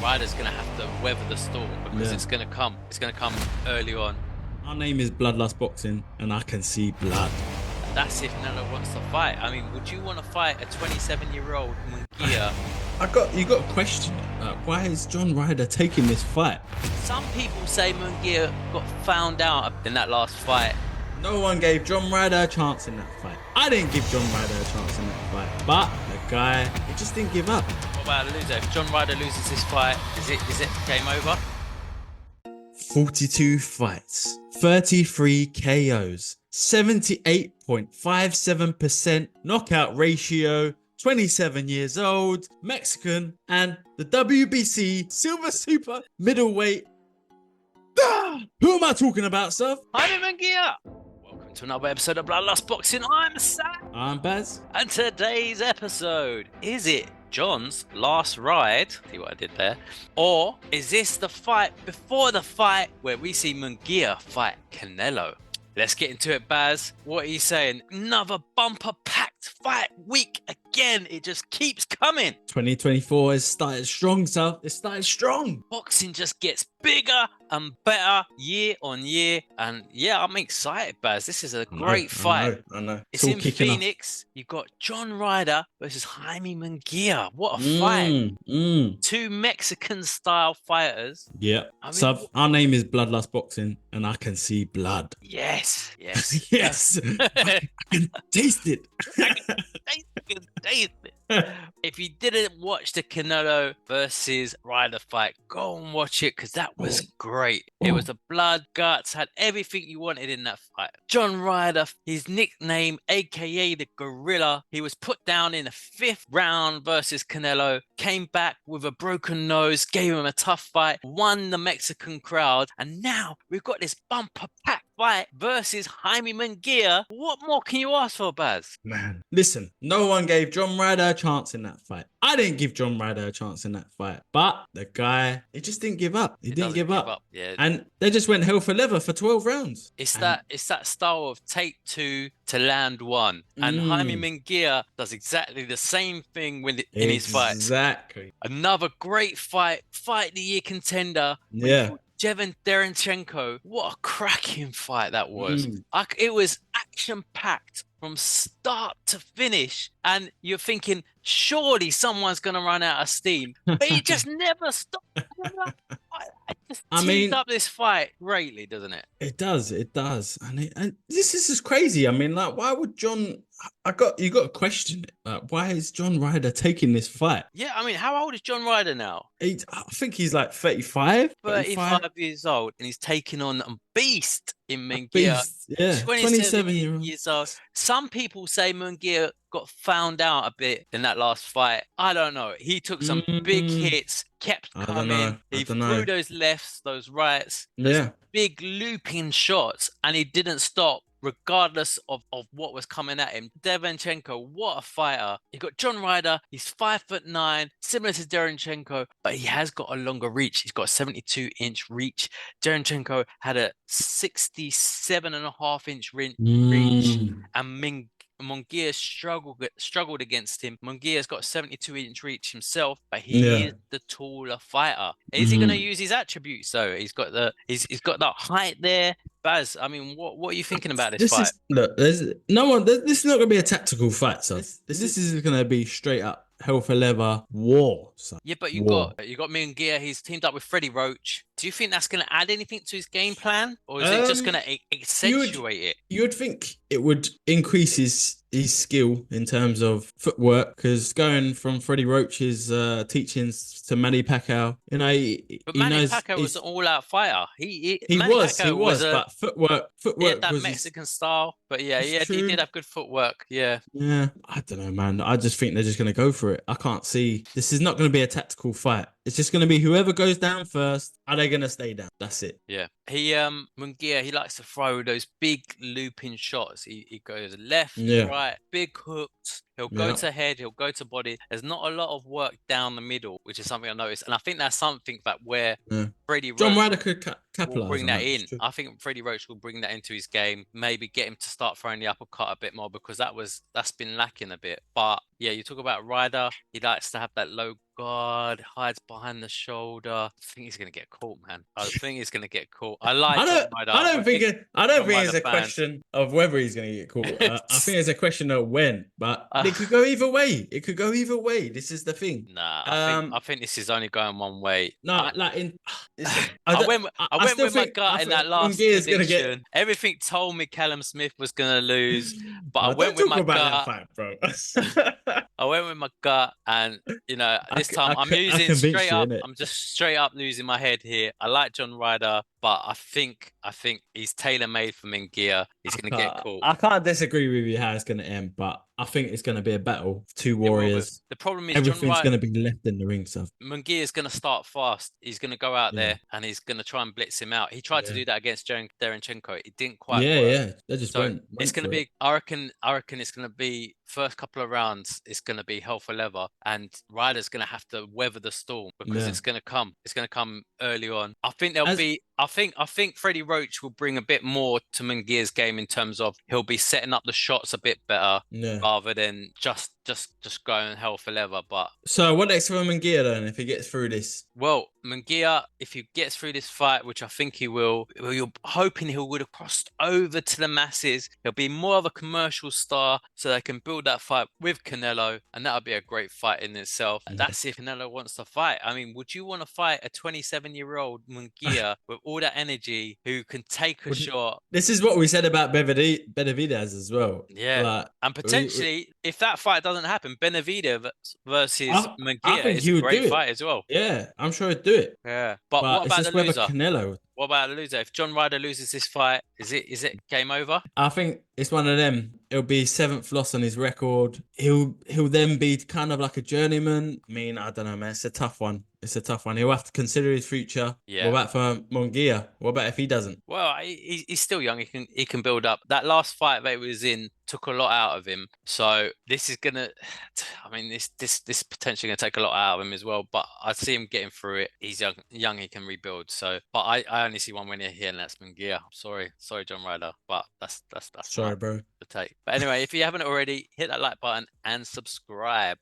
Ryder's gonna have to weather the storm because it's gonna come. It's gonna come early on. Our name is Bloodlust Boxing, and I can see blood. That's if Canelo wants to fight. I mean, would you want to fight a 27-year-old MUNGUIA? You got a question. Why is John Ryder taking this fight? Some people say MUNGUIA got found out in that last fight. No one gave John Ryder a chance in that fight. I didn't give John Ryder a chance in that fight, but the guy, he just didn't give up. What about a loser? If John Ryder loses this fight, is it game over? 42 fights, 33 KOs, 78.57% knockout ratio, 27 years old, Mexican, and the WBC Silver Super Middleweight. Who am I talking about, Sav? Jaime MUNGUIA. Welcome to another episode of Bloodlust Boxing. I'm Sav. I'm Baz. And today's episode, is it John's last ride? See what I did there? Or is this the fight before the fight where we see MUNGUIA fight Canelo? Let's get into it, Baz. What are you saying? Another bumper-packed fight week again. It just keeps coming. 2024 has started strong, Sav. It started strong. Boxing just gets bigger and better year on year. And yeah, I'm excited, Baz. This is a great fight. I know. It's in Phoenix. You've got John Ryder versus Jaime MUNGUIA. What a fight. Two Mexican-style fighters. Yeah. I mean, Sav, our name is Bloodlust Boxing, and I can see blood. Yes. Yes. I can taste it. If you didn't watch the Canelo versus Ryder fight, go and watch it because that was great. It was the blood, guts, had everything you wanted in that fight. John Ryder, his nickname, aka the Gorilla, he was put down in the 5th round versus Canelo, came back with a broken nose, gave him a tough fight, won the Mexican crowd, and now we've got this bumper pack fight versus Jaime MUNGUIA. What more can you ask for, Baz? Man, listen, no one gave John Ryder a chance in that fight. I didn't give John Ryder a chance in that fight, but the guy, he just didn't give up. He didn't give up. Yeah. And they just went hell for leather for 12 rounds. It's that style of take 2 to land 1. And Jaime MUNGUIA does exactly the same thing in his fight. Exactly. Another great fight of the year contender. Yeah. Jevon Derenchenko, what a cracking fight that was. It was action-packed from start to finish. And you're thinking, surely someone's going to run out of steam. But he just never stopped. It just teased up this fight greatly, doesn't it? It does. And this is just crazy. I mean, like, why would John... You got to question it. Like, why is John Ryder taking this fight? Yeah, I mean, how old is John Ryder now? I think he's like 35. 35 years old, and he's taking on a beast in MUNGUIA. Yeah, 27 years old. Some people say MUNGUIA got found out a bit in that last fight. I don't know. He took some big hits, kept coming. He threw those lefts, those rights, those big looping shots, and he didn't stop, regardless of what was coming at him. Derenchenko, what a fighter. You got John Ryder, he's 5'9", similar to Derenchenko, but he has got a longer reach. He's got a 72-inch reach. Derenchenko had a 67.5-inch reach, and MUNGUIA struggled against him. MUNGUIA's got a 72-inch reach himself, but he is the taller fighter. Is he going to use his attributes though? He's got that height there. Baz, I mean, what are you thinking about this fight? This is not going to be a tactical fight, so this is going to be straight up hell for leather war. So. Yeah, but you got MUNGUIA. He's teamed up with Freddie Roach. Do you think that's going to add anything to his game plan, or is it just going to accentuate it? You would think it would increase his skill in terms of footwork, because going from Freddie Roach's teachings to Manny Pacquiao, Manny Pacquiao was an all-out fighter. He was, but footwork. He had that Mexican style, but he did have good footwork. Yeah. I don't know, man. I just think they're just going to go for it. I can't see. This is not going to be a tactical fight. It's just going to be whoever goes down first, are they going to stay down? That's it. Yeah. MUNGUIA, he likes to throw those big looping shots. He goes left, right, big hooks. He'll go to head, he'll go to body. There's not a lot of work down the middle, which is something I noticed. And I think that's something that where Freddie Roach John Ryder could capitalize will bring that in. True. I think Freddie Roach will bring that into his game. Maybe get him to start throwing the uppercut a bit more, because that's been lacking a bit. But yeah, you talk about Ryder. He likes to have that low guard, hides behind the shoulder. I think he's gonna get caught, man. I think he's gonna get caught. I like John Ryder. I don't I'm a think big I don't John think Ryder it's a fan. question of whether he's going to get caught. I think it's a question of when. But it could Uh, go either way. It could go either way. This is the thing. Nah, I think this is only going one way. No, like in. Listen, I went I with still my think gut in that last Munguia is going to get. prediction. Everything told me Callum Smith was gonna lose, but I Don't went with talk my about gut. that fight, bro. I went with my gut, and this time I'm I using convinced straight you, up. innit? I'm just straight up losing my head here. I like John Ryder, but I think he's tailor made for Munguia. He's gonna get caught. I can't disagree with you how it's going to end, but I think it's going to be a battle. Two It will be. warriors. The problem is John Everything's Ryder. going to be left in the ring, so Munguia is going to start fast. He's going to go out Yeah. there and he's going to try and blitz him out. He tried to Yeah. do that against Derenchenko. It didn't quite yeah, work. yeah. They just So went it's going to for it. be. I reckon it's going to be first couple of rounds. It's going to be hell for leather, and Ryder's going to have to weather the storm because Yeah. it's going to come. It's going to come early on. I think there'll As- be. I think Freddie Roach will bring a bit more to Munguia's game in terms of he'll be setting up the shots a bit better Yeah. rather than just going hell for leather. But So what next for Munguia then if he gets through this? well, Munguia, if he gets through this fight, which I think he will, you're hoping he would have crossed over to the masses. He'll be more of a commercial star so they can build that fight with Canelo, and that'll be a great fight in itself. Yeah. That's if Canelo wants to fight. I mean, would you want to fight a 27-year-old Munguia with all that energy who can take a shot? This is what we said about Benavidez as well. Yeah. Like, And potentially, if that fight doesn't happen, Benavidez versus I Munguia think is he a would great do it. fight as well. Yeah, I'm sure he'd do it. Yeah. But But what it's about just the whether loser? Canelo. What about the loser? If John Ryder loses this fight, is it game over? I think it's one of them. It'll be 7th loss on his record. He'll then be kind of like a journeyman. I mean, I don't know, man. It's a tough one. He'll have to consider his future. Yeah. What about for Munguia? What about if he doesn't? Well, he's still young. He can build up. That last fight that he was in took a lot out of him. So this is gonna. I mean, this potentially gonna take a lot out of him as well. But I see him getting through it. He's young. He can rebuild. So, but I only see one winner here, and that's Munguia. Sorry, John Ryder. But that's Sorry, bro. the take. But anyway, if you haven't already, hit that like button and subscribe.